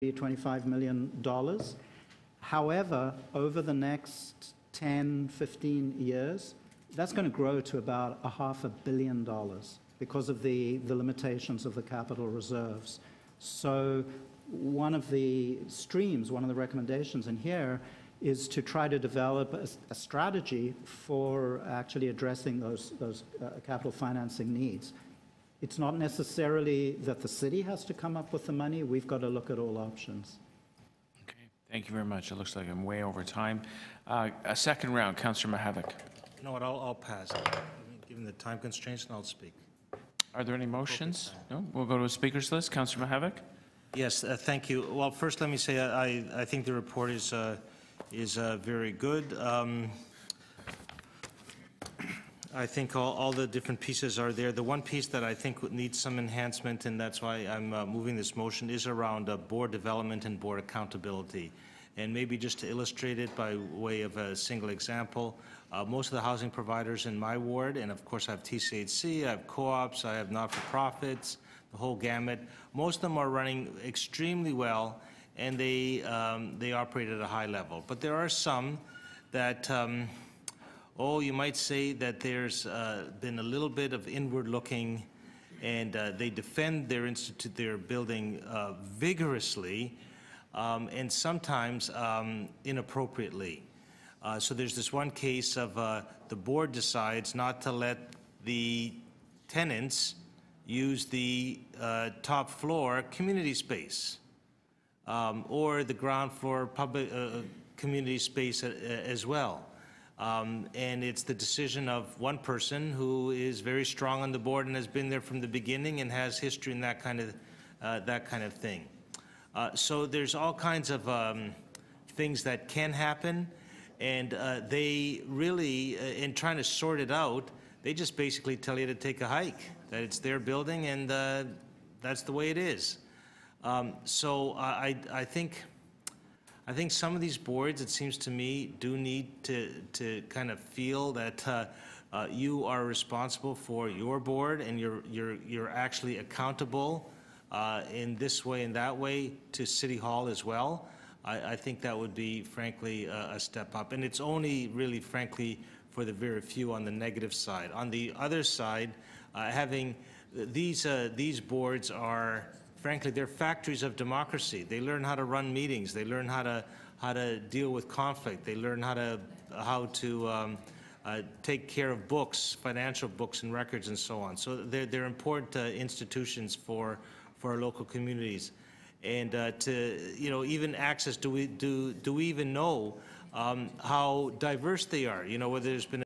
$25 million. However, over the next 10, 15 years, that's going to grow to about $500 million because of the limitations of the capital reserves. So one of the streams, one of the recommendations in here is to try to develop a strategy for actually addressing those capital financing needs. It's not necessarily that the city has to come up with the money. We've got to look at all options. Okay, thank you very much. It looks like I'm way over time. A second round, Councillor Mihevc. You know what, I'll pass. Given the time constraints, and I'll speak. Are there any motions? No? We'll go to a speaker's list. Councillor Mihevc. Yes, thank you. Well, first let me say I think the report is very good. I think all the different pieces are there. The one piece that I think needs some enhancement, and that's why I'm moving this motion, is around board development and board accountability. And maybe just to illustrate it by way of a single example, most of the housing providers in my ward, and of course I have TCHC, I have co-ops, I have not-for-profits, the whole gamut, most of them are running extremely well, and they operate at a high level. But there are some that you might say that there's been a little bit of inward looking, and they defend their institute, their building vigorously, and sometimes inappropriately. So there's this one case of the board decides not to let the tenants use the top floor community space or the ground floor public community space as well. And it's the decision of one person who is very strong on the board and has been there from the beginning and has history in that kind of thing. So there's all kinds of things that can happen, and they really, in trying to sort it out, they just basically tell you to take a hike, that it's their building and that's the way it is. So I think some of these boards, it seems to me, do need to kind of feel that you are responsible for your board and you're actually accountable in this way and that way to City Hall as well. I think that would be, frankly, a step up. And it's only really, frankly, for the very few on the negative side. On the other side, having these boards are, frankly, they're factories of democracy. They learn how to run meetings. They learn how to deal with conflict. They learn how to take care of books, financial books and records and so on. So they're important institutions for our local communities. And to even access, do we even know how diverse they are? Whether there's been